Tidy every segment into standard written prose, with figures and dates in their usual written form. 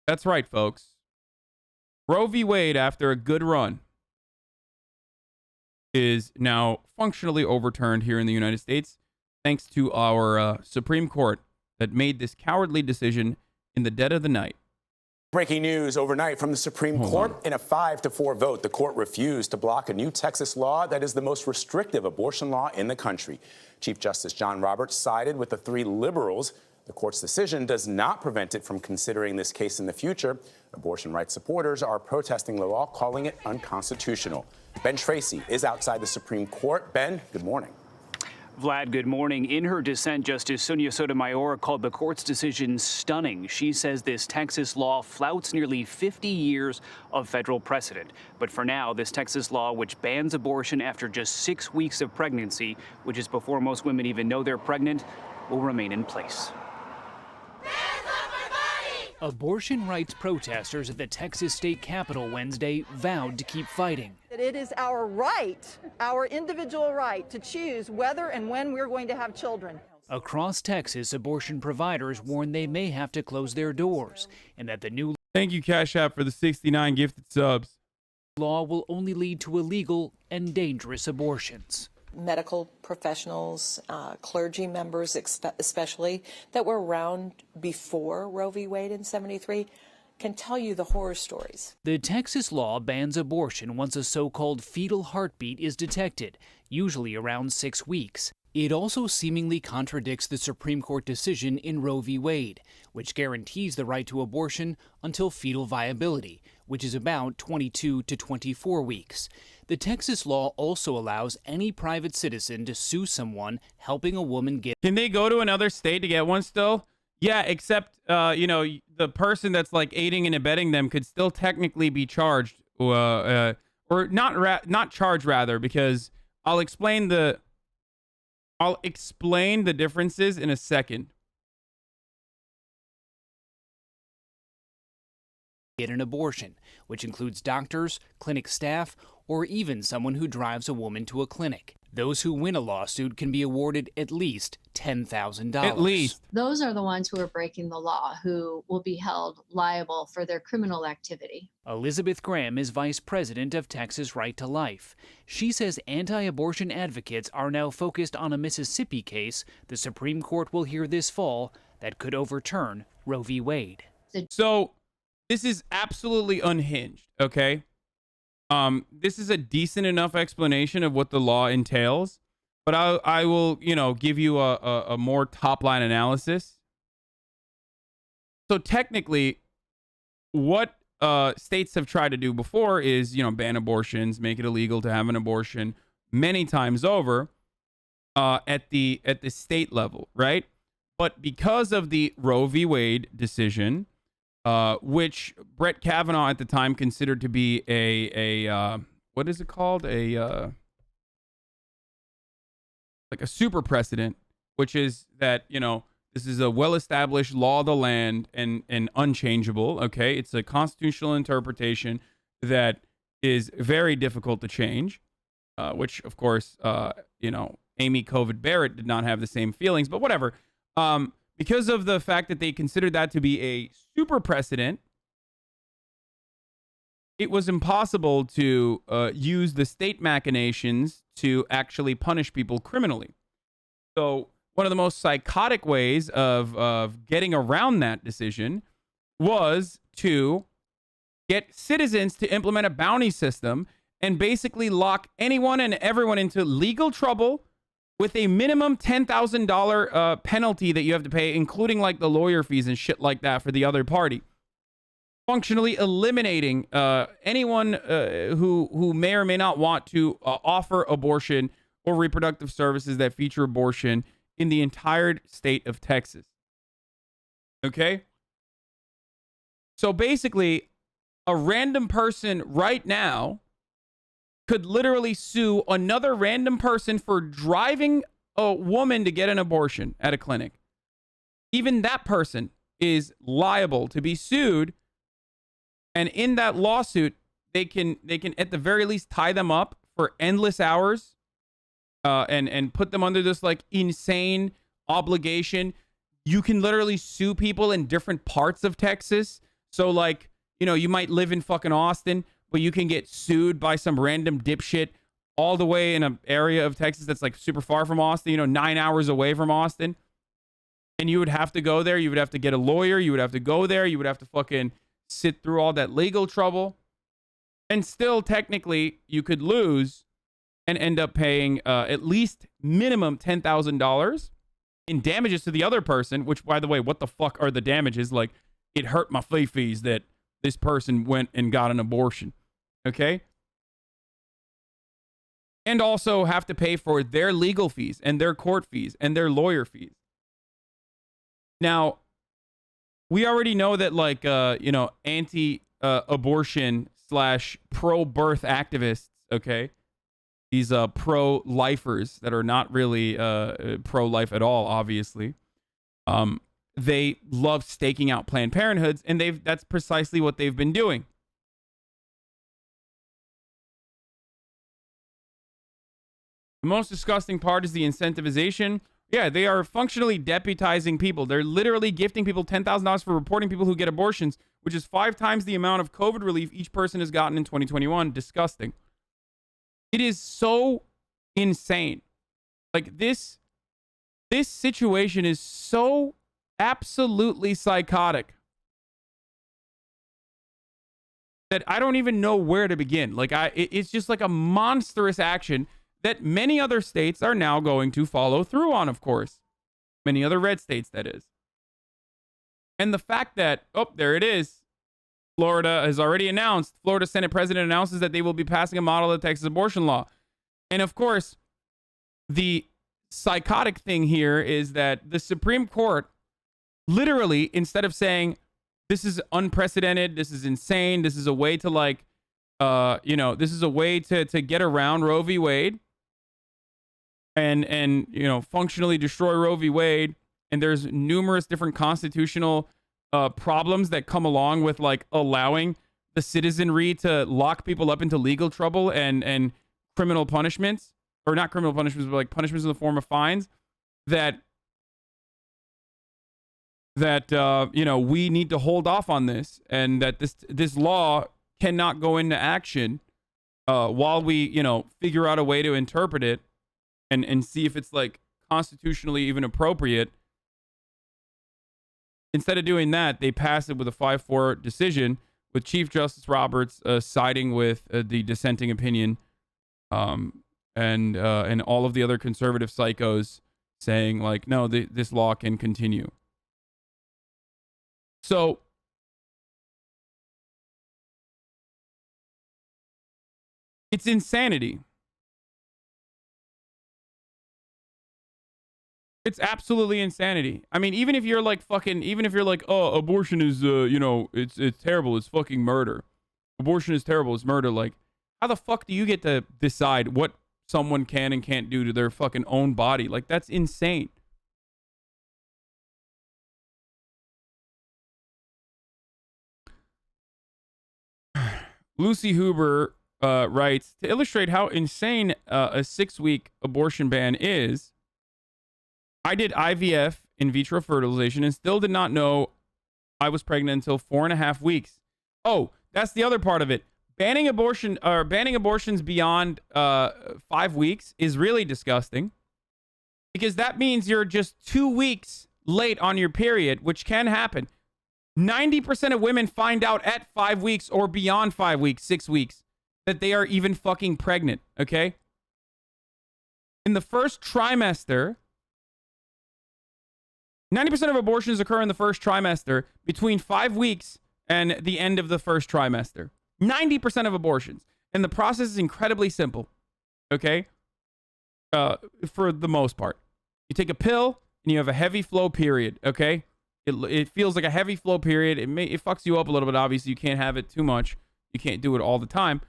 That's right, folks. Roe v. Wade, after a good run, is now functionally overturned here in the United States, thanks to our Supreme Court that made this cowardly decision in the dead of the night. Breaking news overnight from the Supreme Court. In a 5-4 vote, the court refused to block a new Texas law that is the most restrictive abortion law in the country. Chief Justice John Roberts sided with the 3 liberals. The court's decision does not prevent it from considering this case in the future. Abortion rights supporters are protesting the law, calling it unconstitutional. Ben Tracy is outside the Supreme Court. Ben, good morning. Vlad, good morning. In her dissent, Justice Sonia Sotomayor called the court's decision stunning. She says this Texas law flouts nearly 50 years of federal precedent. But for now, this Texas law, which bans abortion after just 6 weeks of pregnancy, which is before most women even know they're pregnant, will remain in place. Abortion rights protesters at the Texas state capitol Wednesday vowed to keep fighting. It is our right, our individual right, to choose whether and when we're going to have children. Across Texas, abortion providers warn they may have to close their doors and that the new Thank you, Cash App, for the 69 gifted subs. law will only lead to illegal and dangerous abortions. Medical professionals, clergy members especially, that were around before Roe v. Wade in '73 can tell you the horror stories. The Texas law bans abortion once a so-called fetal heartbeat is detected, usually around 6 weeks. It also seemingly contradicts the Supreme Court decision in Roe v. Wade, which guarantees the right to abortion until fetal viability, which is about 22 to 24 weeks. The Texas law also allows any private citizen to sue someone helping a woman get... Can they go to another state to get one still? Yeah, except, the person that's like aiding and abetting them could still technically be charged, or not charged rather, because I'll explain the differences in a second. Get an abortion, which includes doctors, clinic staff, or even someone who drives a woman to a clinic. Those who win a lawsuit can be awarded at least $10,000. At least. Those are the ones who are breaking the law, who will be held liable for their criminal activity. Elizabeth Graham is vice president of Texas Right to Life. She says anti-abortion advocates are now focused on a Mississippi case the Supreme Court will hear this fall that could overturn Roe v. Wade. So this is absolutely unhinged, okay? This is a decent enough explanation of what the law entails, but I will, give you a more top-line analysis. So technically, what states have tried to do before is, ban abortions, make it illegal to have an abortion many times over at the state level, right? But because of the Roe v. Wade decision, which Brett Kavanaugh at the time considered to be a what is it called? Like a super precedent, which is that, this is a well-established law of the land and unchangeable, okay? It's a constitutional interpretation that is very difficult to change, which, of course, Amy Covid Barrett did not have the same feelings, but whatever. Because of the fact that they considered that to be a super precedent, it was impossible to use the state machinations to actually punish people criminally. So one of the most psychotic ways of getting around that decision was to get citizens to implement a bounty system and basically lock anyone and everyone into legal trouble with a minimum $10,000 penalty that you have to pay, including like the lawyer fees and shit like that for the other party. Functionally eliminating anyone who may or may not want to offer abortion or reproductive services that feature abortion in the entire state of Texas. Okay? So basically, a random person right now could literally sue another random person for driving a woman to get an abortion at a clinic. Even that person is liable to be sued. And in that lawsuit, they can at the very least tie them up for endless hours and put them under this like insane obligation. You can literally sue people in different parts of Texas. So, like, you know, you might live in fucking Austin, but you can get sued by some random dipshit all the way in an area of Texas that's like super far from Austin, you know, 9 hours away from Austin. And you would have to go there. You would have to get a lawyer. You would have to go there. You would have to fucking sit through all that legal trouble. And still, technically, you could lose and end up paying at least minimum $10,000 in damages to the other person, which, by the way, what the fuck are the damages? Like, it hurt my fees that this person went and got an abortion. Okay? And also have to pay for their legal fees and their court fees and their lawyer fees. Now, we already know that, like, you know, anti-abortion / pro-birth activists, okay? These pro-lifers that are not really pro-life at all, obviously. They love staking out Planned Parenthoods, and that's precisely what they've been doing. The most disgusting part is the incentivization. Yeah, they are functionally deputizing people. They're literally gifting people $10,000 for reporting people who get abortions, which is 5 times the amount of COVID relief each person has gotten in 2021. Disgusting. It is so insane. Like, this situation is so absolutely psychotic that I don't even know where to begin. Like, it's just like a monstrous action that many other states are now going to follow through on, of course. Many other red states, that is. And the fact that, oh, there it is. Florida has already announced, Florida Senate President announces that they will be passing a model of the Texas abortion law. And of course, the psychotic thing here is that the Supreme Court literally, instead of saying, this is unprecedented, this is insane, this is a way to, like, you know, this is a way to get around Roe v. Wade, and you know, functionally destroy Roe v. Wade. And there's numerous different constitutional problems that come along with, like, allowing the citizenry to lock people up into legal trouble and criminal punishments, or not criminal punishments, but like punishments in the form of fines that you know, we need to hold off on this, and that this law cannot go into action while we, you know, figure out a way to interpret it and see if it's, like, constitutionally even appropriate. Instead of doing that, they pass it with a 5-4 decision, with Chief Justice Roberts siding with the dissenting opinion, and all of the other conservative psychos saying, like, no, this law can continue. So it's insanity. It's absolutely insanity. I mean, even if you're like, oh, abortion is, you know, it's terrible. It's fucking murder. Abortion is terrible. It's murder. Like, how the fuck do you get to decide what someone can and can't do to their fucking own body? Like, that's insane. Lucy Huber writes, to illustrate how insane a 6-week abortion ban is, I did IVF, in vitro fertilization, and still did not know I was pregnant until 4.5 weeks. Oh, that's the other part of it. Banning abortions beyond 5 weeks is really disgusting, because that means you're just 2 weeks late on your period, which can happen. 90% of women find out at 5 weeks or beyond 5 weeks, 6 weeks, that they are even fucking pregnant, okay? In the first trimester, 90% of abortions occur in the first trimester between 5 weeks and the end of the first trimester. 90% of abortions. And the process is incredibly simple, okay? For the most part. You take a pill and you have a heavy flow period, okay? It feels like a heavy flow period. It fucks you up a little bit. Obviously, you can't have it too much. You can't do it all the time.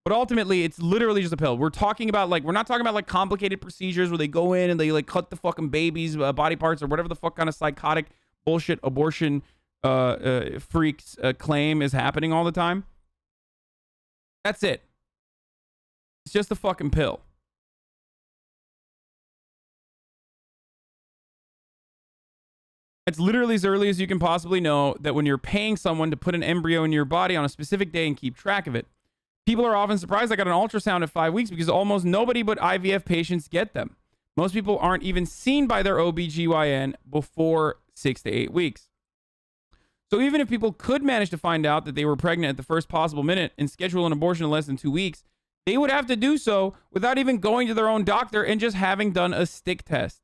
But ultimately, it's literally just a pill. We're not talking about like complicated procedures where they go in and they like cut the fucking baby's body parts or whatever the fuck kind of psychotic bullshit abortion freaks claim is happening all the time. That's it. It's just a fucking pill. It's literally as early as you can possibly know that when you're paying someone to put an embryo in your body on a specific day and keep track of it. People are often surprised I got an ultrasound at 5 weeks because almost nobody but IVF patients get them. Most people aren't even seen by their OBGYN before 6 to 8 weeks. So even if people could manage to find out that they were pregnant at the first possible minute and schedule an abortion in less than 2 weeks, they would have to do so without even going to their own doctor and just having done a stick test.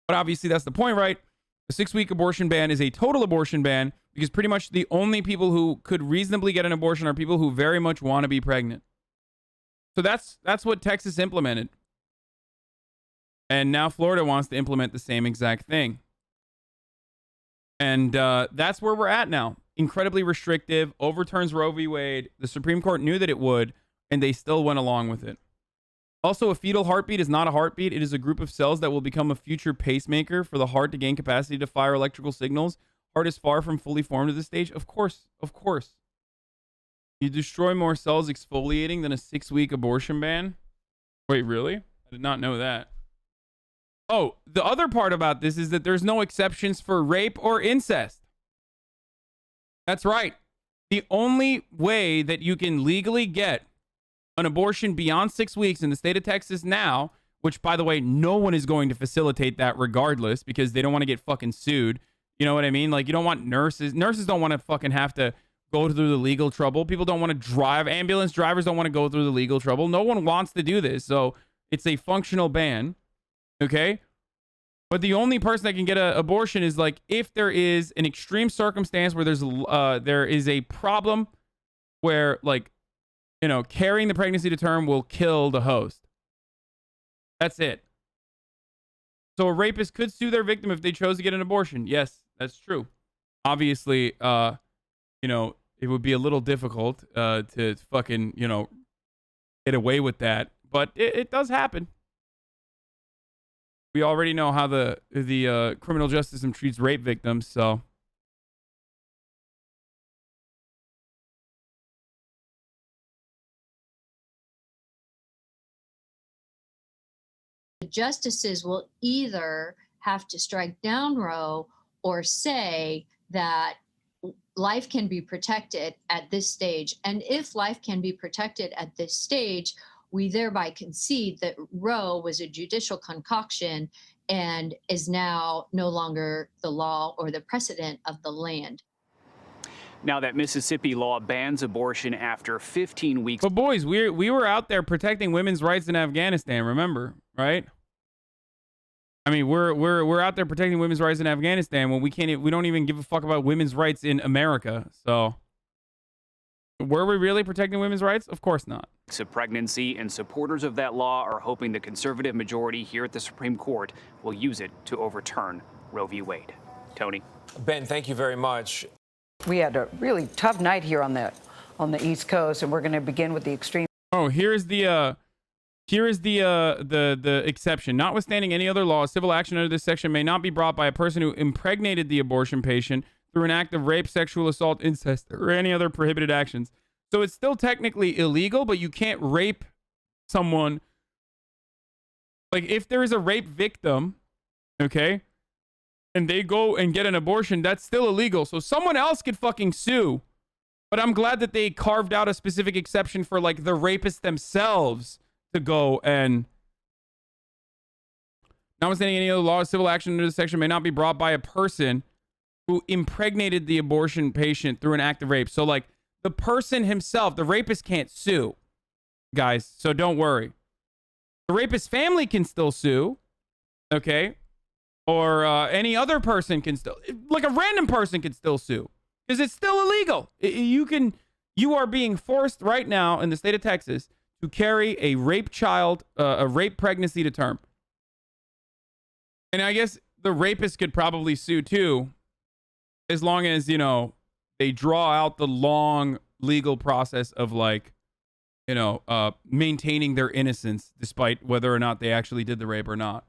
But obviously that's the point, right? A 6-week abortion ban is a total abortion ban because pretty much the only people who could reasonably get an abortion are people who very much want to be pregnant. So that's what Texas implemented. And now Florida wants to implement the same exact thing. And that's where we're at now. Incredibly restrictive, overturns Roe v. Wade. The Supreme Court knew that it would, and they still went along with it. Also, a fetal heartbeat is not a heartbeat. It is a group of cells that will become a future pacemaker for the heart to gain capacity to fire electrical signals. Heart is far from fully formed at this stage. Of course. You destroy more cells exfoliating than a 6-week abortion ban? Wait, really? I did not know that. Oh, the other part about this is that there's no exceptions for rape or incest. That's right. The only way that you can legally get an abortion beyond 6 weeks in the state of Texas now, which, by the way, no one is going to facilitate that regardless because they don't want to get fucking sued. You know what I mean? Like, you don't want nurses. Nurses don't want to fucking have to go through the legal trouble. People don't want to drive. Ambulance drivers don't want to go through the legal trouble. No one wants to do this. So it's a functional ban. Okay? But the only person that can get an abortion is like if there is an extreme circumstance where there is a problem where, like, you know, carrying the pregnancy to term will kill the host. That's it. So a rapist could sue their victim if they chose to get an abortion. Yes, that's true. Obviously, you know, it would be a little difficult to fucking, you know, get away with that. But it does happen. We already know how the criminal justice system treats rape victims, so. The justices will either have to strike down Roe or say that life can be protected at this stage. And if life can be protected at this stage, we thereby concede that Roe was a judicial concoction and is now no longer the law or the precedent of the land. Now that Mississippi law bans abortion after 15 weeks. But boys, we were out there protecting women's rights in Afghanistan, remember, right? I mean, we're out there protecting women's rights in Afghanistan when we don't even give a fuck about women's rights in America. So were we really protecting women's rights? Of course not. Of pregnancy, and supporters of that law are hoping the conservative majority here at the Supreme Court will use it to overturn Roe v. Wade. Tony. Ben, thank you very much. We had a really tough night here on the East Coast, and we're going to begin with the extreme. Oh, here's the exception. Notwithstanding any other law, civil action under this section may not be brought by a person who impregnated the abortion patient through an act of rape, sexual assault, incest, or any other prohibited actions. So it's still technically illegal, but you can't rape someone. Like, if there is a rape victim, okay, and they go and get an abortion, that's still illegal. So someone else could fucking sue. But I'm glad that they carved out a specific exception for, like, the rapists themselves to go and... Notwithstanding any other law, civil action under this section may not be brought by a person who impregnated the abortion patient through an act of rape. So, like, the person himself, the rapist can't sue, guys. So don't worry. The rapist's family can still sue, okay? Or any other person can still, like a random person can still sue because it's still illegal. You are being forced right now in the state of Texas to carry a rape child, a rape pregnancy to term. And I guess the rapist could probably sue too, as long as, you know, they draw out the long legal process of, like, you know, maintaining their innocence despite whether or not they actually did the rape or not.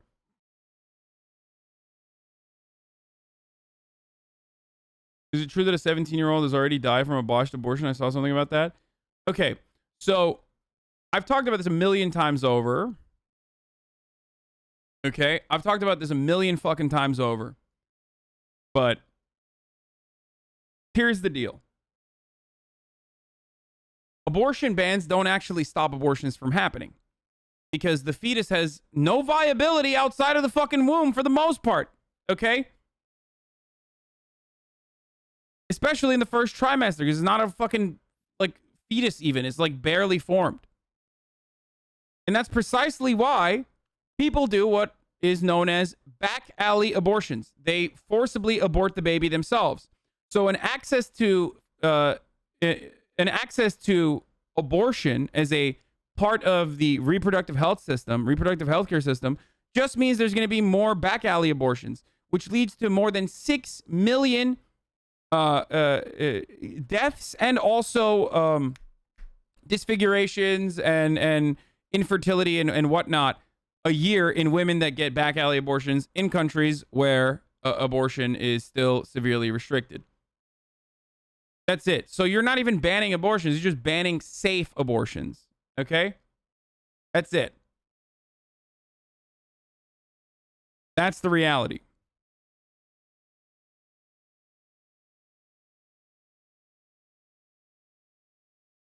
Is it true that a 17-year-old has already died from a botched abortion? I saw something about that. Okay, so I've talked about this a million times over. Okay? I've talked about this a million fucking times over. But here's the deal. Abortion bans don't actually stop abortions from happening because the fetus has no viability outside of the fucking womb for the most part. Okay? Especially in the first trimester, because it's not a fucking, like, fetus even. It's, like, barely formed. And that's precisely why people do what is known as back alley abortions. They forcibly abort the baby themselves. So an access to abortion as a part of the reproductive healthcare system, just means there's going to be more back alley abortions, which leads to more than 6 million deaths and also disfigurations and infertility and whatnot a year in women that get back alley abortions in countries where abortion is still severely restricted. That's it. So you're not even banning abortions. You're just banning safe abortions. Okay? That's it. That's the reality.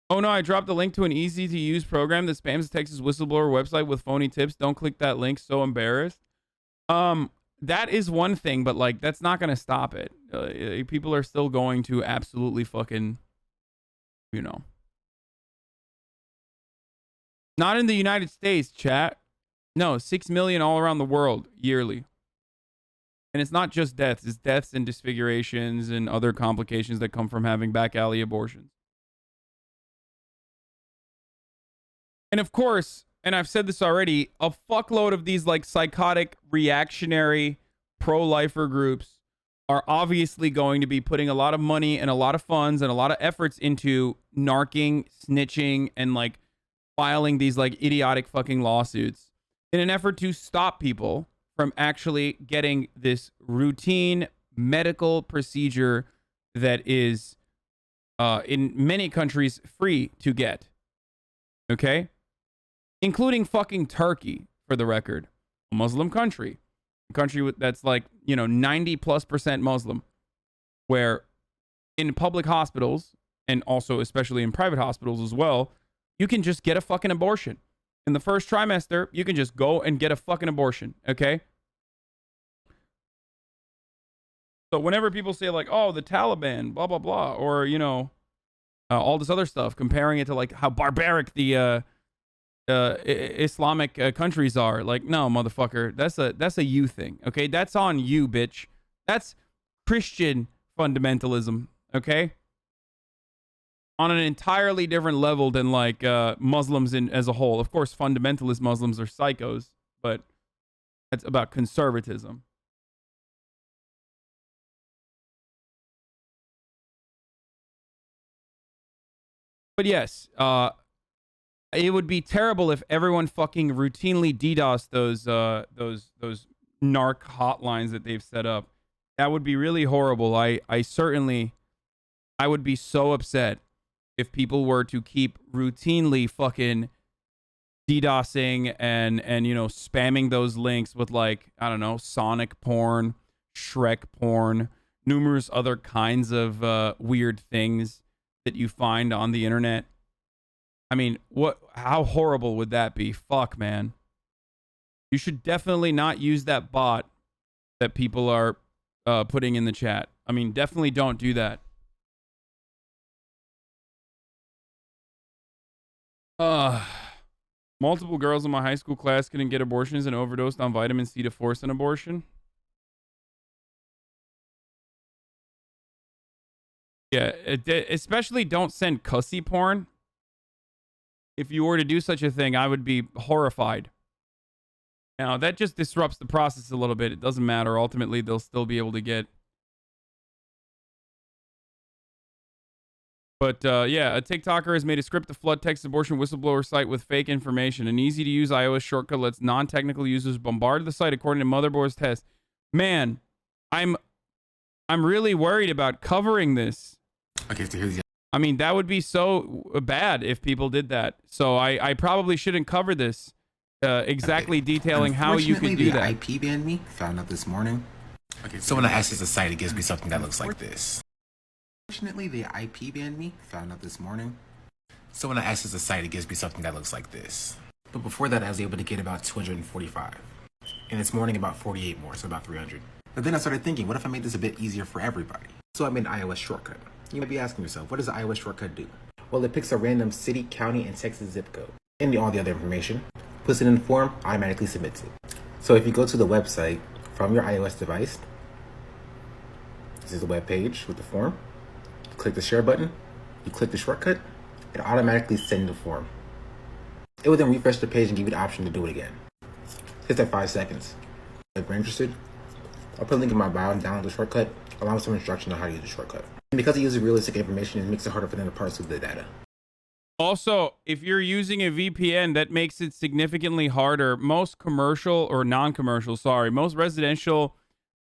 Oh no, I dropped the link to an easy to use program that spams the Texas whistleblower website with phony tips. Don't click that link. So embarrassed. That is one thing, but like that's not going to stop it. People are still going to absolutely fucking, you know. Not in the United States, chat. No, 6 million all around the world yearly. And it's not just deaths. It's deaths and disfigurations and other complications that come from having back alley abortions. And of course, and I've said this already, a fuckload of these like psychotic, reactionary, pro-lifer groups are obviously going to be putting a lot of money and a lot of funds and a lot of efforts into narking, snitching, and like filing these like idiotic fucking lawsuits in an effort to stop people from actually getting this routine medical procedure that is in many countries free to get. Okay? Including fucking Turkey, for the record. A Muslim country. A country that's like, 90+% Muslim. Where in public hospitals, and also especially in private hospitals as well, you can just get a fucking abortion. In the first trimester, you can just go and get a fucking abortion, okay? So whenever people say like, oh, the Taliban, blah, blah, blah, or, all this other stuff, comparing it to like how barbaric the Islamic countries are, like, no, motherfucker, that's a you thing, okay? That's on you, bitch. That's Christian fundamentalism, okay? On an entirely different level than like Muslims as a whole. Of course, fundamentalist Muslims are psychos, but that's about conservatism. But yes, it would be terrible if everyone fucking routinely DDoSed those narc hotlines that they've set up. That would be really horrible. I would be so upset if people were to keep routinely fucking DDoSing and spamming those links with like, I don't know, Sonic porn, Shrek porn, numerous other kinds of weird things that you find on the internet. I mean, how horrible would that be? Fuck, man. You should definitely not use that bot that people are putting in the chat. I mean, definitely don't do that. Multiple girls in my high school class couldn't get abortions and overdosed on vitamin C to force an abortion. Yeah, especially don't send cussy porn. If you were to do such a thing, I would be horrified. Now, that just disrupts the process a little bit. It doesn't matter. Ultimately, they'll still be able to get. But yeah, a TikToker has made a script to flood Texas abortion whistleblower site with fake information. An easy-to-use iOS shortcut lets non-technical users bombard the site according to Motherboard's test. Man, I'm really worried about covering this. Okay, so here's the. I mean, that would be so bad if people did that. So I probably shouldn't cover this. exactly detailing how you could do that. IP banned me. Found out this morning. Okay, so when I access the site, it gives me something that looks like this. Unfortunately, the IP banned me. Found out this morning. So when I access the site, it gives me something that looks like this. But before that, I was able to get about 245. And this morning, about 48 more, so about 300. But then I started thinking, what if I made this a bit easier for everybody? So I made an iOS shortcut. You might be asking yourself, what does the iOS shortcut do? Well, it picks a random city, county, and Texas zip code, and all the other information, puts it in the form, automatically submits it. So if you go to the website from your iOS device, this is the web page with the form. You click the share button, you click the shortcut, it automatically sends the form. It will then refresh the page and give you the option to do it again. Hit that 5 seconds. If you're interested, I'll put a link in my bio and download the shortcut, along with some instructions on how to use the shortcut. And because it uses realistic information, it makes it harder for them to parse through the data. Also, if you're using a VPN, that makes it significantly harder. Most commercial or non-commercial, most residential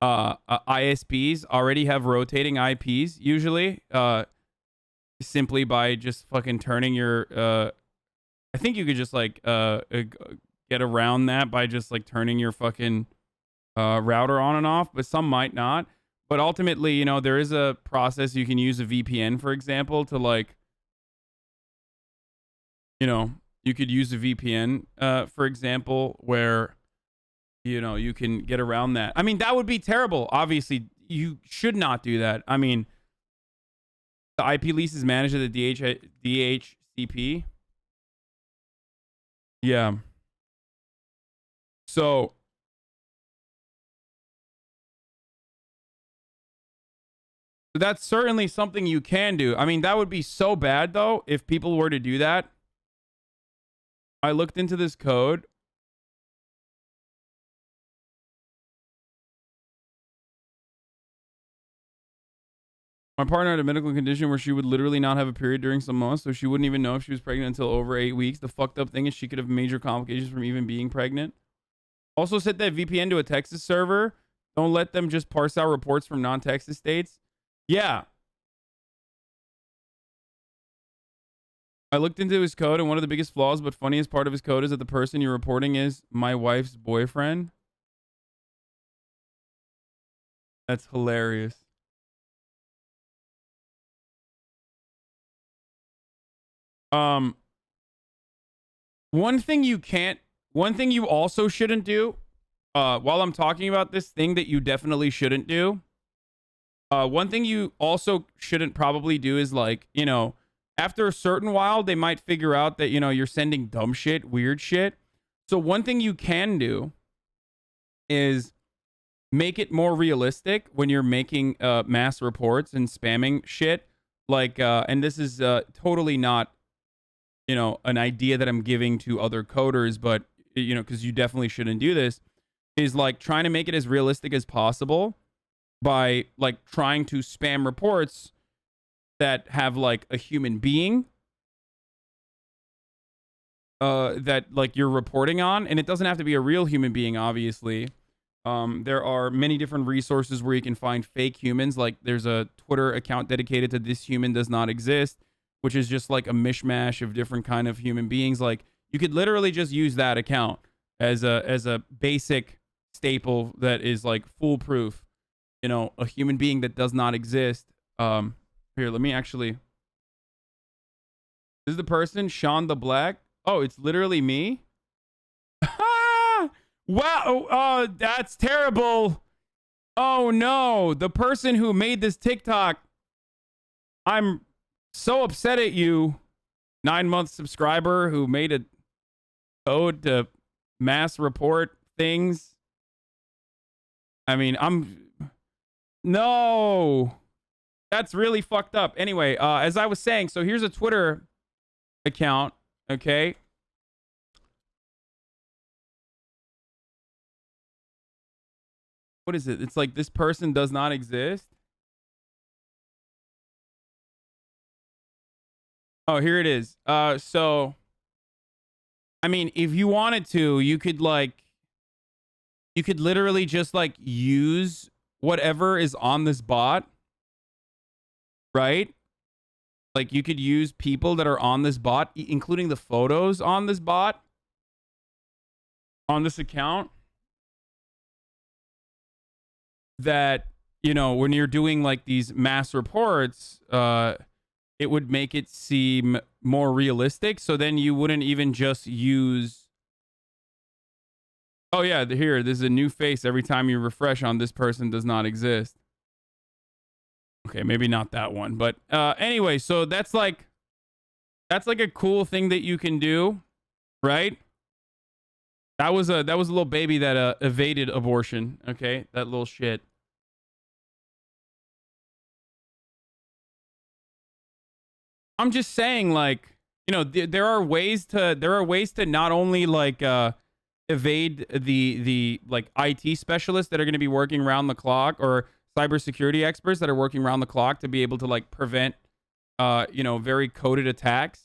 ISPs already have rotating IPs, usually, simply by just fucking turning your... I think you could just, like, get around that by just, like, turning your fucking router on and off, but some might not. But ultimately, you know, there is a process you can use a VPN, for example, to, like, you know, you could use a VPN, for example, where, you know, you can get around that. I mean, that would be terrible. Obviously, you should not do that. I mean, the IP lease is managed at the DHCP. Yeah. So that's certainly something you can do. I mean, that would be so bad, though, if people were to do that. I looked into this code. My partner had a medical condition where she would literally not have a period during some months, so she wouldn't even know if she was pregnant until over 8 weeks. The fucked up thing is she could have major complications from even being pregnant. Also set that VPN to a Texas server. Don't let them just parse out reports from non-Texas states. Yeah. I looked into his code, and one of the biggest flaws but funniest part of his code is that the person you're reporting is my wife's boyfriend. That's hilarious. One thing you also shouldn't do, while I'm talking about this thing that you definitely shouldn't do, one thing you also shouldn't probably do is, like, you know, after a certain while, they might figure out that, you know, you're sending dumb shit, weird shit. So one thing you can do is make it more realistic when you're making mass reports and spamming shit. Like, and this is totally not, you know, an idea that I'm giving to other coders, but, you know, because you definitely shouldn't do this, is like trying to make it as realistic as possible by, like, trying to spam reports that have, like, a human being that, like, you're reporting on. And it doesn't have to be a real human being, obviously. There are many different resources where you can find fake humans. Like, there's a Twitter account dedicated to "this human does not exist," which is just like a mishmash of different kind of human beings. Like, you could literally just use that account as a basic staple that is, like, foolproof. You know, a human being that does not exist. Here, let me actually... This is the person, Sean the Black. Oh, it's literally me? Wow. Oh, that's terrible. Oh, no. The person who made this TikTok, I'm so upset at you. 9-month subscriber who made a code to mass report things. I mean, no. That's really fucked up. Anyway, as I was saying, so here's a Twitter account, okay? What is it? It's like, this person does not exist. Oh, here it is. So, I mean, if you wanted to, you could literally just, like, use whatever is on this bot. Right? Like, you could use people that are on this bot, including the photos on this bot. on this account that, you know, when you're doing like these mass reports, it would make it seem more realistic. So then you wouldn't even just use, oh yeah, here, there's a new face every time you refresh on this person does not exist. Okay, maybe not that one, but anyway, so that's like a cool thing that you can do, right? That was a little baby that evaded abortion. Okay, that little shit. I'm just saying, like, you know, there are ways to not only like evade the like IT specialists that are going to be working around the clock, or cybersecurity experts that are working around the clock to be able to like prevent you know, very coded attacks.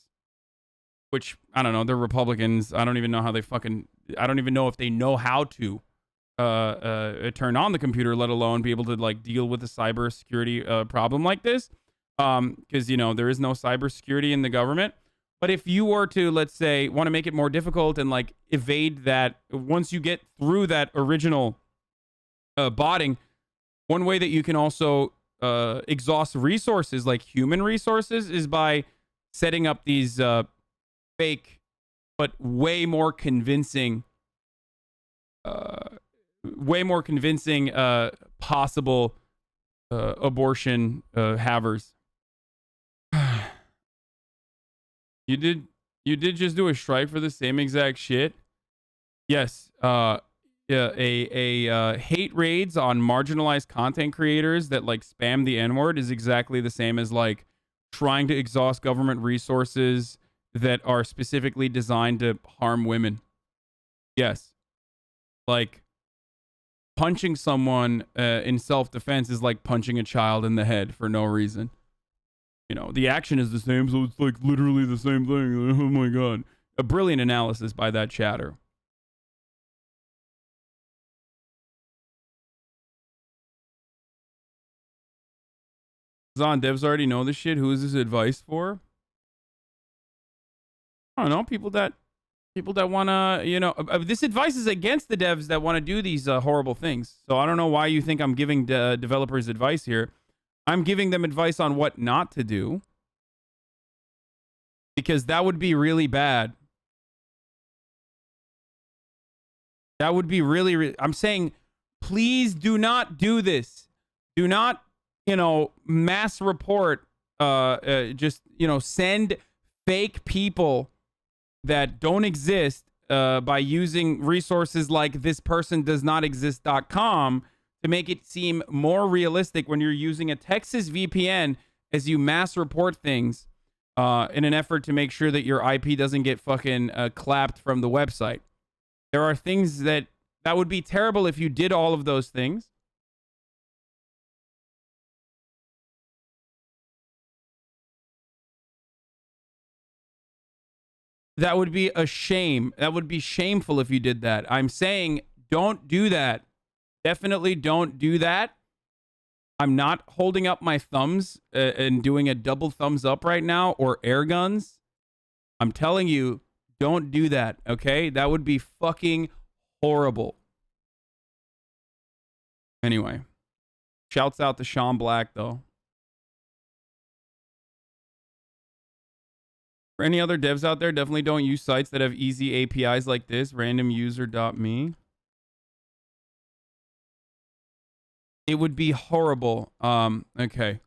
Which, I don't know, they're Republicans. I don't even know how they fucking, I don't even know if they know how to turn on the computer, let alone be able to like deal with a cybersecurity problem like this. Because, you know, there is no cybersecurity in the government. But if you were to, let's say, want to make it more difficult and like evade that, once you get through that original botting, one way that you can also exhaust resources, like human resources, is by setting up these fake but way more convincing possible abortion havers. You did just do a strike for the same exact shit? Yes. Yeah, hate raids on marginalized content creators that like spam the N-word is exactly the same as like trying to exhaust government resources that are specifically designed to harm women. Yes. Like punching someone in self-defense is like punching a child in the head for no reason. You know, the action is the same, so it's like literally the same thing. Oh my God. A brilliant analysis by that chatter. Zon, devs already know this shit. Who is this advice for? I don't know. People that want to, you know, this advice is against the devs that want to do these horrible things. So I don't know why you think I'm giving developers advice here. I'm giving them advice on what not to do, because that would be really bad. That would be really, I'm saying, please do not do this. Do not, you know, mass report, just, you know, send fake people that don't exist by using resources like thispersondoesnotexist.com to make it seem more realistic when you're using a Texas VPN as you mass report things in an effort to make sure that your IP doesn't get fucking clapped from the website. There are things that would be terrible if you did all of those things. That would be a shame. That would be shameful if you did that. I'm saying don't do that. Definitely don't do that. I'm not holding up my thumbs and doing a double thumbs up right now, or air guns. I'm telling you, don't do that, okay? That would be fucking horrible. Anyway, shouts out to Sean Black, though. For any other devs out there, definitely don't use sites that have easy APIs like this, randomuser.me. It would be horrible. Okay.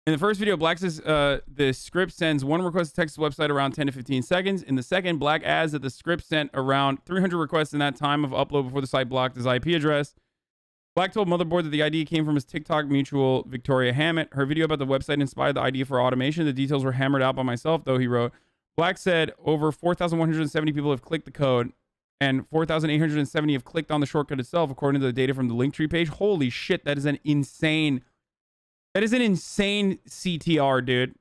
In the first video, Black says the script sends one request to text website around 10 to 15 seconds. In the second, Black adds that the script sent around 300 requests in that time of upload before the site blocked his IP address. Black told Motherboard that the idea came from his TikTok mutual, Victoria Hammett. Her video about the website inspired the idea for automation. The details were hammered out by myself, though, he wrote. Black said over 4,170 people have clicked the code, and 4,870 have clicked on the shortcut itself, according to the data from the Linktree page. Holy shit, that is an insane CTR, dude.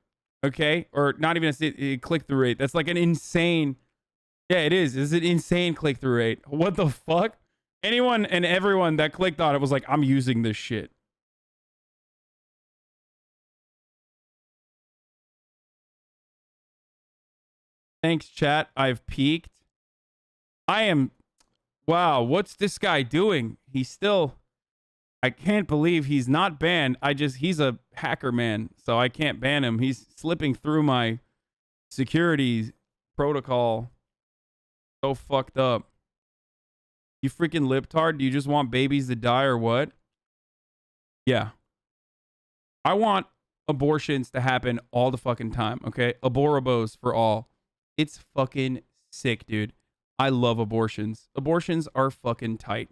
Okay? Or not even a click-through rate. That's like an insane... Yeah, it is. It's an insane click-through rate. What the fuck? Anyone and everyone that clicked on it was like, I'm using this shit. Thanks, chat. I've peaked. I am... Wow, what's this guy doing? He's still... I can't believe he's not banned. He's a hacker, man, so I can't ban him. He's slipping through my security protocol. So fucked up. You freaking libtard. Do you just want babies to die or what? Yeah. I want abortions to happen all the fucking time, okay? Aborabos for all. It's fucking sick, dude. I love abortions. Abortions are fucking tight.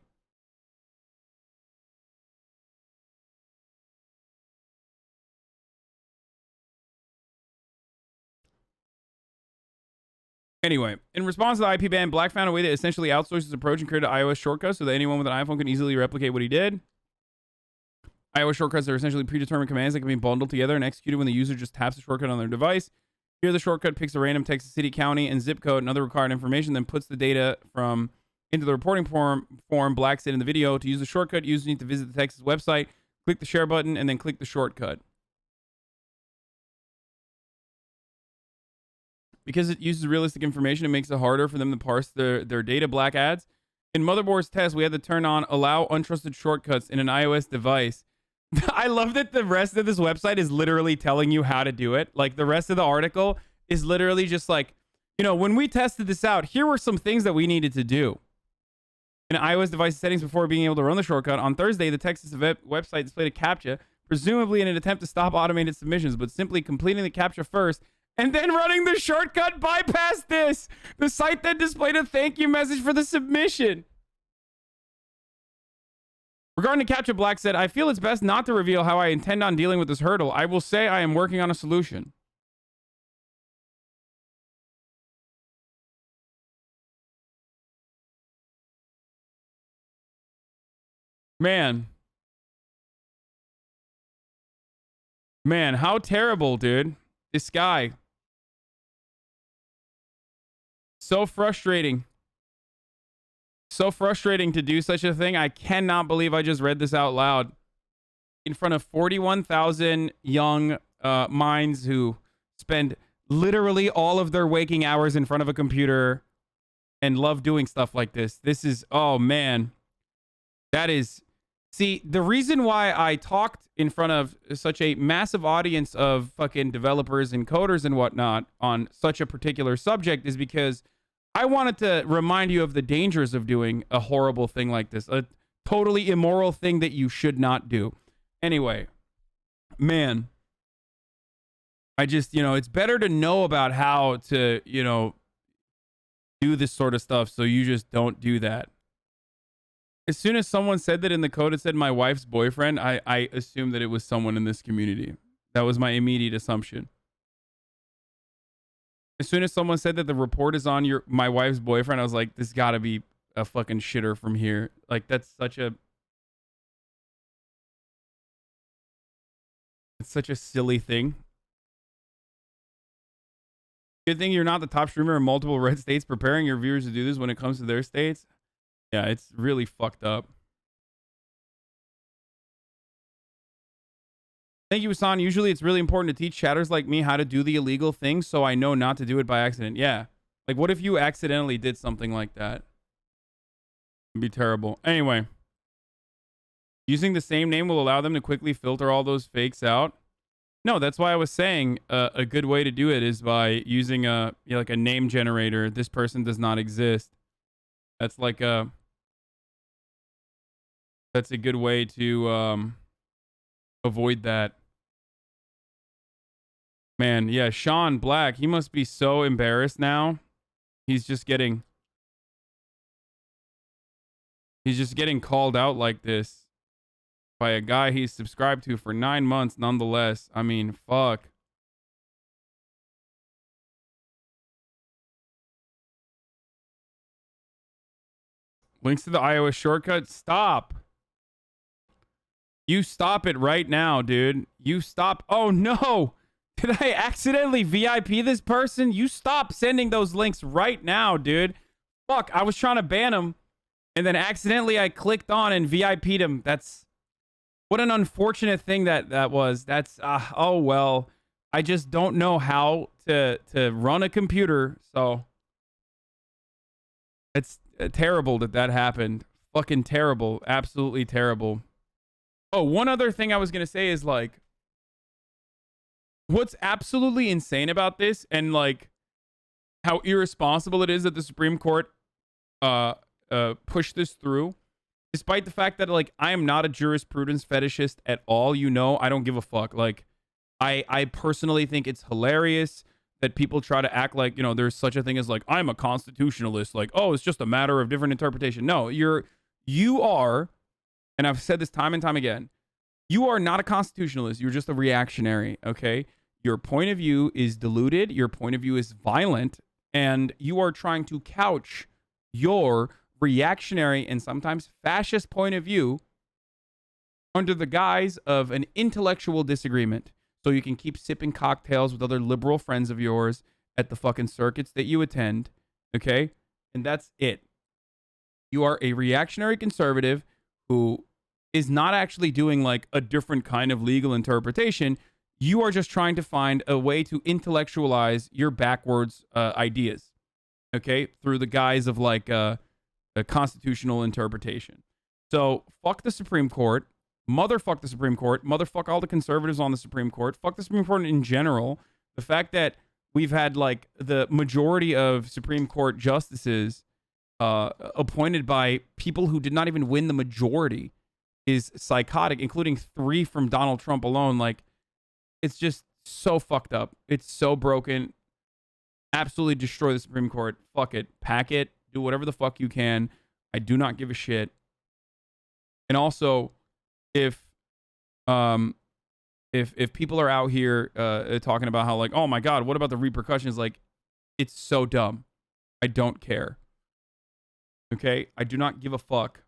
Anyway, in response to the IP ban, Black found a way that essentially outsourced his approach and created iOS shortcuts so that anyone with an iPhone can easily replicate what he did. iOS shortcuts are essentially predetermined commands that can be bundled together and executed when the user just taps the shortcut on their device. Here, the shortcut picks a random Texas city, county, and zip code and other required information, then puts the data into the reporting form Black said in the video. To use the shortcut, users need to visit the Texas website, click the share button, and then click the shortcut. Because it uses realistic information, it makes it harder for them to parse their data. Black adds, in Motherboard's test, we had to turn on allow untrusted shortcuts in an iOS device. I love that the rest of this website is literally telling you how to do it. Like, the rest of the article is literally just like, you know, when we tested this out, here were some things that we needed to do. In iOS device settings before being able to run the shortcut, on Thursday, the Texas website displayed a CAPTCHA, presumably in an attempt to stop automated submissions, but simply completing the CAPTCHA first and then running the shortcut bypassed this. The site then displayed a thank you message for the submission. Regarding the CAPTCHA, Black said, I feel it's best not to reveal how I intend on dealing with this hurdle. I will say I am working on a solution. Man, how terrible, dude. This guy. So frustrating. So frustrating to do such a thing. I cannot believe I just read this out loud in front of 41,000 young minds who spend literally all of their waking hours in front of a computer and love doing stuff like this. This is, oh man. That is, see, the reason why I talked in front of such a massive audience of fucking developers and coders and whatnot on such a particular subject is because I wanted to remind you of the dangers of doing a horrible thing like this, a totally immoral thing that you should not do. Anyway, man, I just, it's better to know about how to, do this sort of stuff so you just don't do that. As soon as someone said that in the code, it said my wife's boyfriend, I assumed that it was someone in this community. That was my immediate assumption. As soon as someone said that the report is on my wife's boyfriend, I was like, this gotta be a fucking shitter from here. Like, it's such a silly thing. Good thing you're not the top streamer in multiple red states preparing your viewers to do this when it comes to their states. Yeah, it's really fucked up. Thank you, Hassan. Usually it's really important to teach chatters like me how to do the illegal things so I know not to do it by accident. Yeah. Like, what if you accidentally did something like that? It'd be terrible. Anyway. Using the same name will allow them to quickly filter all those fakes out. No, that's why I was saying a good way to do it is by using like a name generator. This person does not exist. That's like that's a good way to avoid that. Man, yeah, Sean Black, he must be so embarrassed now. He's just getting called out like this by a guy he's subscribed to for 9 months nonetheless. I mean, fuck. Links to the iOS shortcut. Stop. You stop it right now, dude. You stop. Oh, no. Did I accidentally VIP this person? You stop sending those links right now, dude. Fuck, I was trying to ban him, and then accidentally I clicked on and VIP'd him. That's... What an unfortunate thing that was. That's... oh, well. I just don't know how to run a computer. So it's terrible that happened. Fucking terrible. Absolutely terrible. Oh, one other thing I was going to say is like, what's absolutely insane about this and like how irresponsible it is that the Supreme Court pushed this through, despite the fact that like I am not a jurisprudence fetishist at all. You know, I don't give a fuck. Like I personally think it's hilarious that people try to act like, you know, there's such a thing as like, I'm a constitutionalist. Like, oh, it's just a matter of different interpretation. No, you are, and I've said this time and time again, you are not a constitutionalist. You're just a reactionary, okay? Your point of view is diluted. Your point of view is violent. And you are trying to couch your reactionary and sometimes fascist point of view under the guise of an intellectual disagreement. So you can keep sipping cocktails with other liberal friends of yours at the fucking circuits that you attend, okay? And that's it. You are a reactionary conservative who is not actually doing like a different kind of legal interpretation. You are just trying to find a way to intellectualize your backwards ideas, okay? Through the guise of like a constitutional interpretation. So fuck the Supreme Court. Motherfuck the Supreme Court. Motherfuck all the conservatives on the Supreme Court. Fuck the Supreme Court in general. The fact that we've had like the majority of Supreme Court justices appointed by people who did not even win the majority is psychotic, including 3 from Donald Trump alone. Like, it's just so fucked up. It's so broken. Absolutely destroy the Supreme Court. Fuck it. Pack it. Do whatever the fuck you can. I do not give a shit. And also, if people are out here talking about how like, oh my God, what about the repercussions? Like, it's so dumb. I don't care. Okay? I do not give a fuck.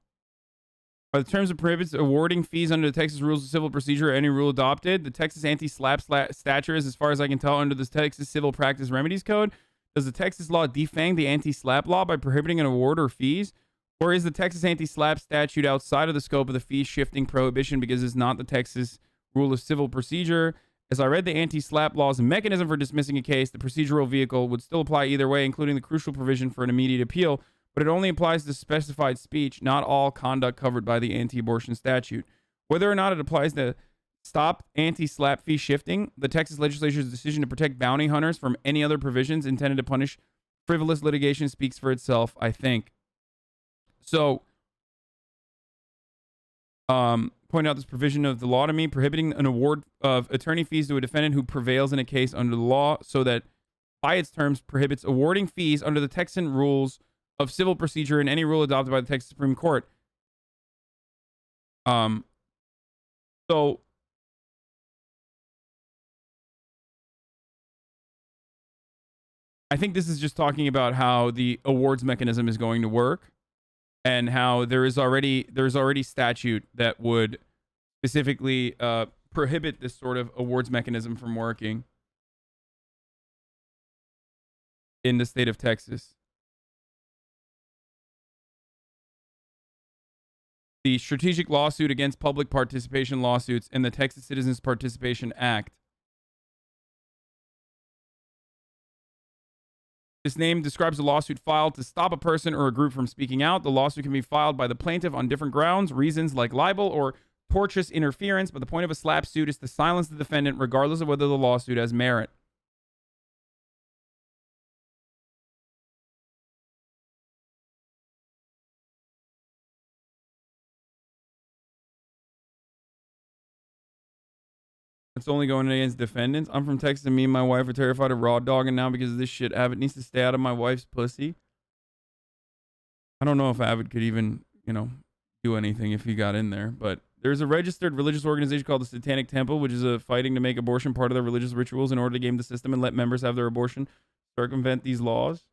By the terms of prohibits awarding fees under the Texas Rules of Civil Procedure or any rule adopted, the Texas Anti-SLAPP statute is, as far as I can tell, under the Texas Civil Practice Remedies Code. Does the Texas law defang the anti-SLAPP law by prohibiting an award or fees? Or is the Texas anti-SLAPP statute outside of the scope of the fee-shifting prohibition because it's not the Texas Rule of Civil Procedure? As I read the anti-SLAPP law's mechanism for dismissing a case, the procedural vehicle would still apply either way, including the crucial provision for an immediate appeal, but it only applies to specified speech, not all conduct covered by the anti-abortion statute. Whether or not it applies to stop anti-SLAPP fee shifting, the Texas legislature's decision to protect bounty hunters from any other provisions intended to punish frivolous litigation speaks for itself, I think. So, point out this provision of the law to me, prohibiting an award of attorney fees to a defendant who prevails in a case under the law, so that by its terms prohibits awarding fees under the Texan rules of civil procedure and any rule adopted by the Texas Supreme Court. So I think this is just talking about how the awards mechanism is going to work, and how there's already statute that would specifically prohibit this sort of awards mechanism from working in the state of Texas. The strategic lawsuit against public participation lawsuits and the Texas Citizens Participation Act. This name describes a lawsuit filed to stop a person or a group from speaking out. The lawsuit can be filed by the plaintiff on different grounds, reasons like libel or tortious interference, but the point of a SLAPP suit is to silence the defendant regardless of whether the lawsuit has merit. It's only going against defendants. I'm from Texas and me and my wife are terrified of raw dogging now because of this shit. Abbott needs to stay out of my wife's pussy. I don't know if Abbott could even, do anything if he got in there. But there's a registered religious organization called the Satanic Temple, which is fighting to make abortion part of their religious rituals in order to game the system and let members have their abortion, circumvent these laws.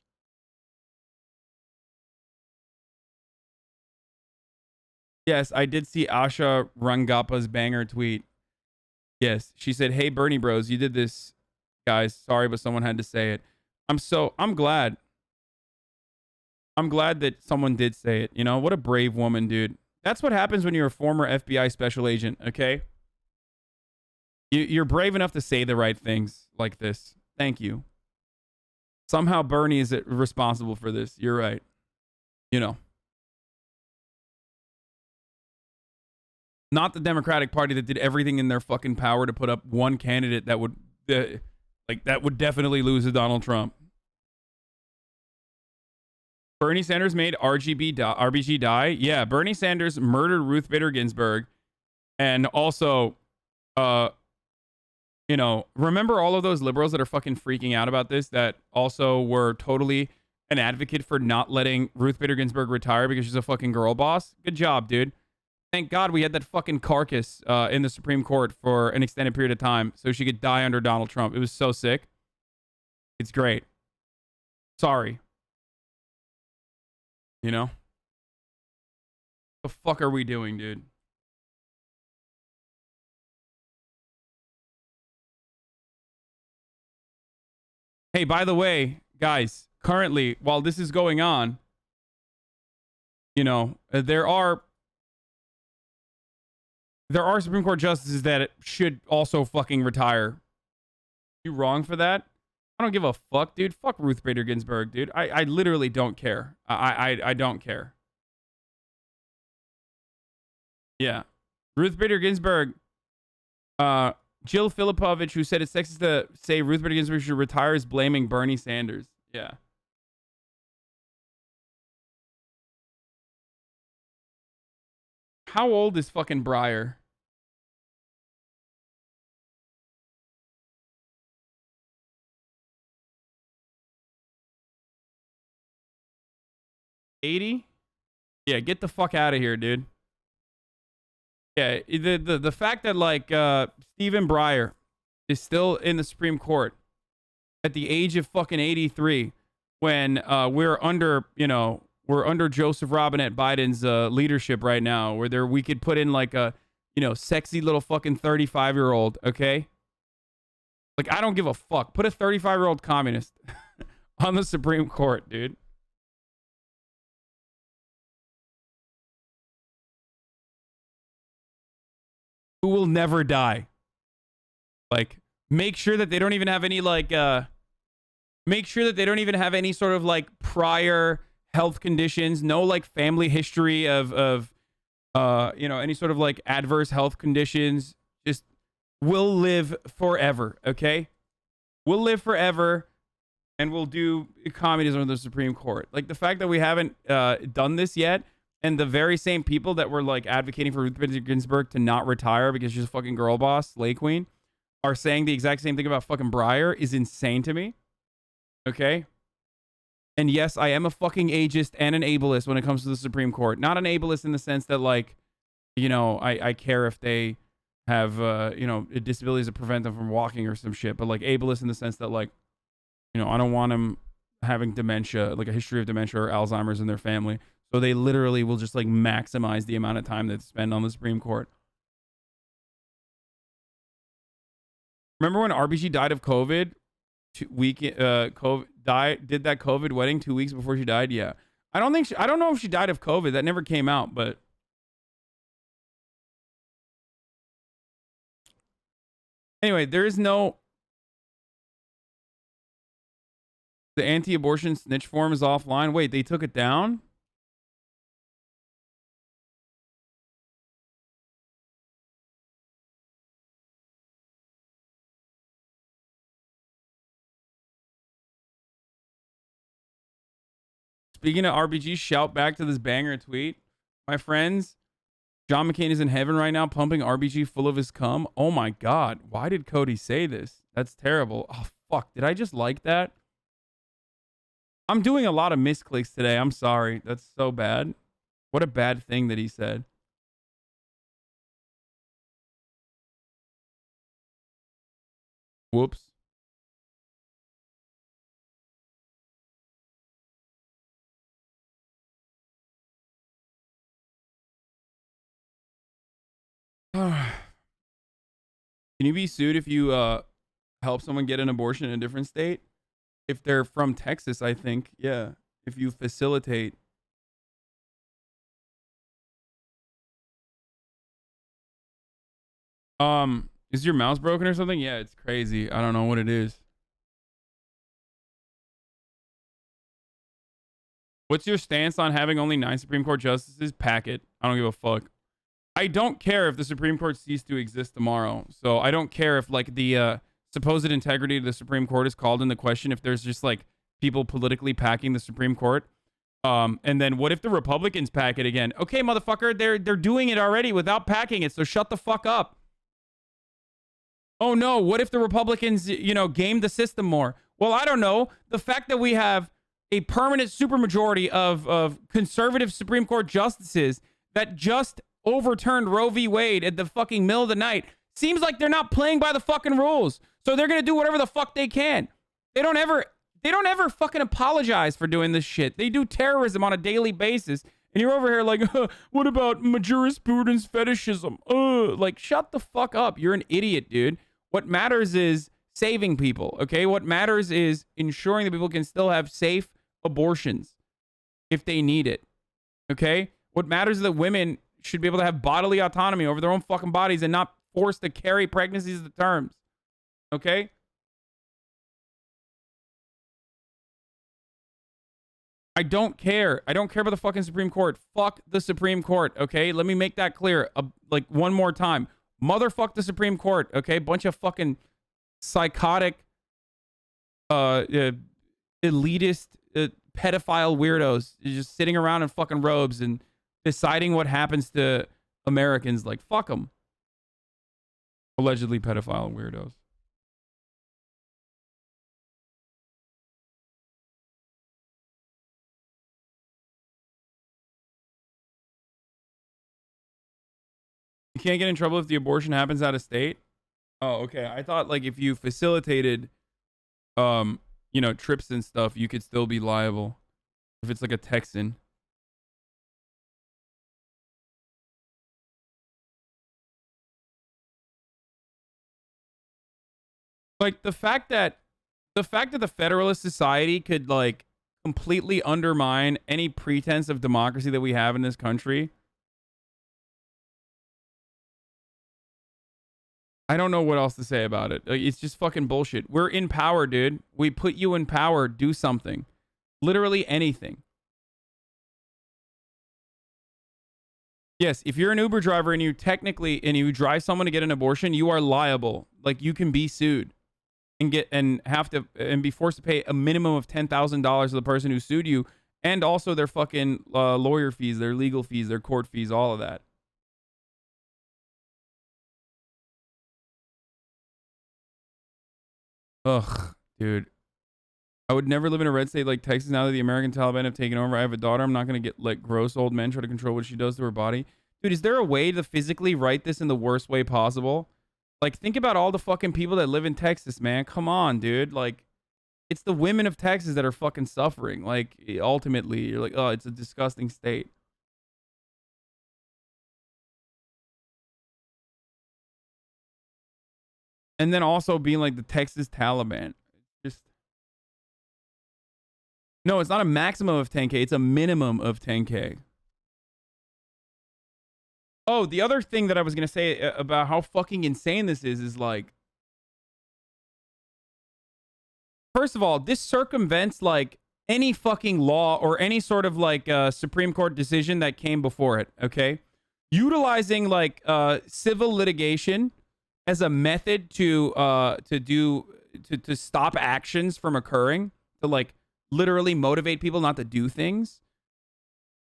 Yes, I did see Asha Rangapa's banger tweet. Yes, she said, "Hey, Bernie Bros, you did this, guys. Sorry, but someone had to say it." I'm glad. I'm glad that someone did say it. What a brave woman, dude. That's what happens when you're a former FBI special agent, okay? You're brave enough to say the right things like this. Thank you. Somehow Bernie is responsible for this. You're right. You know. Not the Democratic Party that did everything in their fucking power to put up one candidate that would, that would definitely lose to Donald Trump. Bernie Sanders made RBG die. Yeah, Bernie Sanders murdered Ruth Bader Ginsburg, and also, you know, remember all of those liberals that are fucking freaking out about this that also were totally an advocate for not letting Ruth Bader Ginsburg retire because she's a fucking girl boss? Good job, dude. Thank God we had that fucking carcass in the Supreme Court for an extended period of time so she could die under Donald Trump. It was so sick. It's great. Sorry. You know? The fuck are we doing, dude? Hey, by the way, guys, currently, while this is going on, you know, there are Supreme Court justices that should also fucking retire. You wrong for that? I don't give a fuck, dude. Fuck Ruth Bader Ginsburg, dude. I literally don't care. I don't care. Yeah. Ruth Bader Ginsburg, Jill Filipovich, who said it's sexist to say Ruth Bader Ginsburg should retire, is blaming Bernie Sanders. Yeah. How old is fucking Breyer? $80? Yeah, get the fuck out of here, dude. Yeah, the fact that like Stephen Breyer is still in the Supreme Court at the age of fucking 83 when we're under Joseph Robinette Biden's leadership right now, where we could put in like a, sexy little fucking 35-year-old, okay? Like, I don't give a fuck. Put a 35-year-old communist on the Supreme Court, dude. Who will never die. Like, make sure that they don't even have any sort of like prior health conditions, no like family history of any sort of like adverse health conditions. Just will live forever, okay? We'll live forever and we'll do communism in the Supreme Court. Like, the fact that we haven't done this yet, and the very same people that were like advocating for Ruth Bader Ginsburg to not retire because she's a fucking girl boss, slay queen, are saying the exact same thing about fucking Breyer is insane to me. Okay? And yes, I am a fucking ageist and an ableist when it comes to the Supreme Court. Not an ableist in the sense that like, I care if they have, disabilities that prevent them from walking or some shit. But like ableist in the sense that like, I don't want them having dementia, like a history of dementia or Alzheimer's in their family. So they literally will just like maximize the amount of time they spend on the Supreme Court. Remember when RBG died of COVID? Did that COVID wedding 2 weeks before she died? Yeah. I don't know if she died of COVID. That never came out, but anyway, there is no. The anti-abortion snitch form is offline. Wait, they took it down? Speaking of RBG, shout back to this banger tweet. My friends, John McCain is in heaven right now, pumping RBG full of his cum. Oh my God. Why did Cody say this? That's terrible. Oh, fuck. Did I just like that? I'm doing a lot of misclicks today. I'm sorry. That's so bad. What a bad thing that he said. Whoops. Can you be sued if you help someone get an abortion in a different state? If they're from Texas, I think, yeah. If you facilitate. Is your mouse broken or something? Yeah, it's crazy. I don't know what it is. What's your stance on having only 9 Supreme Court justices? Pack it. I don't give a fuck. I don't care if the Supreme Court ceased to exist tomorrow. So I don't care if like the supposed integrity of the Supreme Court is called into question, if there's just like people politically packing the Supreme Court. And then what if the Republicans pack it again? Okay, motherfucker, they're doing it already without packing it, so shut the fuck up. Oh no, what if the Republicans, game the system more? Well, I don't know. The fact that we have a permanent supermajority of conservative Supreme Court justices that just overturned Roe v. Wade at the fucking middle of the night seems like they're not playing by the fucking rules. So they're gonna do whatever the fuck they can. They don't ever fucking apologize for doing this shit. They do terrorism on a daily basis. And you're over here like, what about jurisprudence fetishism? Like, shut the fuck up. You're an idiot, dude. What matters is saving people, okay? What matters is ensuring that people can still have safe abortions if they need it, okay? What matters is that women should be able to have bodily autonomy over their own fucking bodies and not forced to carry pregnancies to terms, okay? I don't care. I don't care about the fucking Supreme Court. Fuck the Supreme Court, okay? Let me make that clear, like, one more time. Motherfuck the Supreme Court, okay? Bunch of fucking psychotic, elitist, pedophile weirdos just sitting around in fucking robes and deciding what happens to Americans. Like, fuck them. Allegedly pedophile weirdos. You can't get in trouble if the abortion happens out of state? Oh, okay. I thought like if you facilitated trips and stuff, you could still be liable if it's like a Texan. Like the fact that the Federalist Society could like completely undermine any pretense of democracy that we have in this country. I don't know what else to say about it. Like, it's just fucking bullshit. We're in power, dude. We put you in power. Do something. Literally anything. Yes, if you're an Uber driver and you drive someone to get an abortion, you are liable. Like, you can be sued and be forced to pay a minimum of $10,000 to the person who sued you, and also their fucking lawyer fees, their legal fees, their court fees, all of that. Ugh, dude. I would never live in a red state like Texas now that the American Taliban have taken over. I have a daughter. I'm not going to get like gross old men try to control what she does to her body. Dude, is there a way to physically write this in the worst way possible? Like, think about all the fucking people that live in Texas, man. Come on, dude. Like, it's the women of Texas that are fucking suffering. Like, ultimately, you're like, oh, it's a disgusting state. And then also being like the Texas Taliban. Just no, it's not a maximum of 10K. It's a minimum of 10K. Oh, the other thing that I was going to say about how fucking insane this is like, first of all, this circumvents like any fucking law or any sort of like Supreme Court decision that came before it, okay? Utilizing like civil litigation as a method to stop actions from occurring, to like literally motivate people not to do things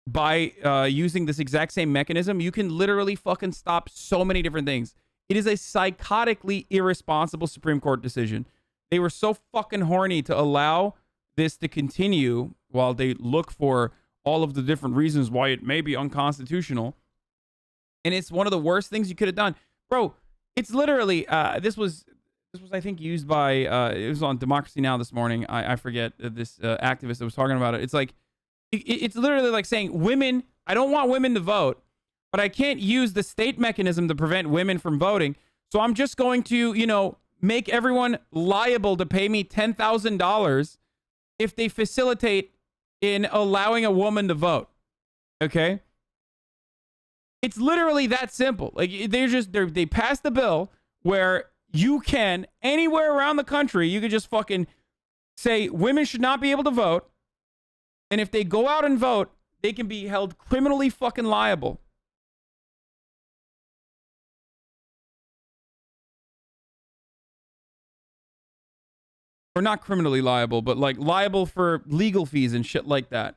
by using this exact same mechanism, you can literally fucking stop so many different things. It is a psychotically irresponsible Supreme Court decision. They were so fucking horny to allow this to continue while they look for all of the different reasons why it may be unconstitutional. And it's one of the worst things you could have done. Bro, it's literally, this was I think used by, it was on Democracy Now! This morning. I forget this activist that was talking about it. It's like, it's literally like saying women, I don't want women to vote, but I can't use the state mechanism to prevent women from voting. So I'm just going to, make everyone liable to pay me $10,000 if they facilitate in allowing a woman to vote. Okay? It's literally that simple. Like they passed the bill where you can, anywhere around the country, you could just fucking say women should not be able to vote. And if they go out and vote, they can be held criminally fucking liable. Or not criminally liable, but like liable for legal fees and shit like that.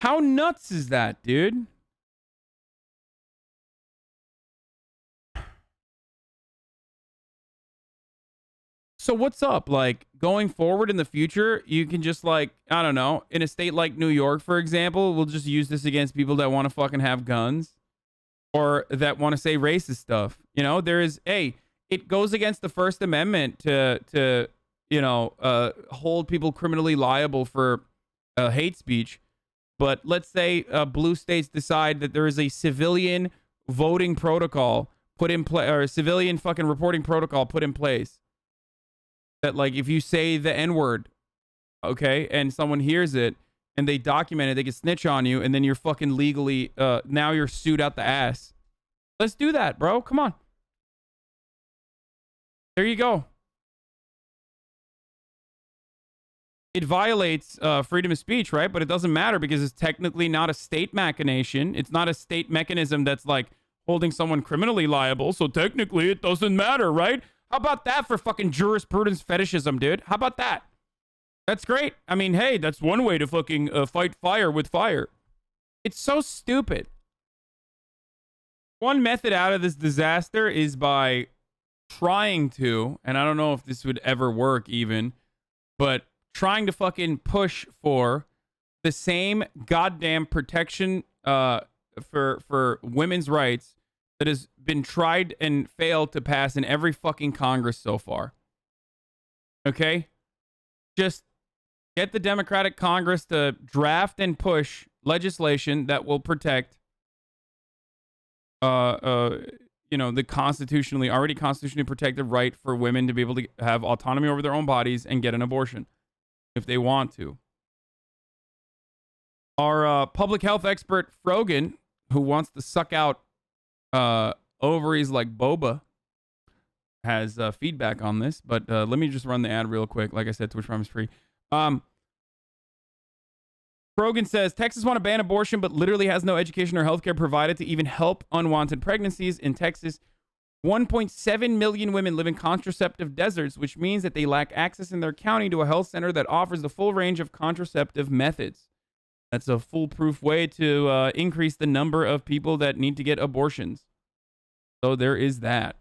How nuts is that, dude? So what's up? Like, going forward in the future, you can just like, I don't know, in a state like New York, for example, we'll just use this against people that want to fucking have guns or that want to say racist stuff. You know, there is, it goes against the First Amendment to hold people criminally liable for hate speech. But let's say blue states decide that there is a civilian voting protocol put in place, or a civilian fucking reporting protocol put in place. That, like, if you say the N-word, okay, and someone hears it and they document it, they can snitch on you, and then you're fucking legally, now you're sued out the ass. Let's do that, bro. Come on. There you go. It violates freedom of speech, right? But it doesn't matter because it's technically not a state machination. It's not a state mechanism that's, like, holding someone criminally liable, so technically it doesn't matter, right? How about that for fucking jurisprudence fetishism, dude? How about that? That's great. I mean, hey, that's one way to fucking fight fire with fire. It's so stupid. One method out of this disaster is by trying to, and I don't know if this would ever work even, but trying to fucking push for the same goddamn protection for women's rights that has been tried and failed to pass in every fucking Congress so far. Okay? Just get the Democratic Congress to draft and push legislation that will protect the already constitutionally protected right for women to be able to have autonomy over their own bodies and get an abortion if they want to. Our public health expert Frogan, who wants to suck out ovaries like boba, has feedback on this, but let me just run the ad real quick. Like I said, Twitch Prime is free. Brogan says, Texas want to ban abortion, but literally has no education or healthcare provided to even help unwanted pregnancies. In Texas, 1.7 million women live in contraceptive deserts, which means that they lack access in their county to a health center that offers the full range of contraceptive methods. That's a foolproof way to increase the number of people that need to get abortions. So there is that.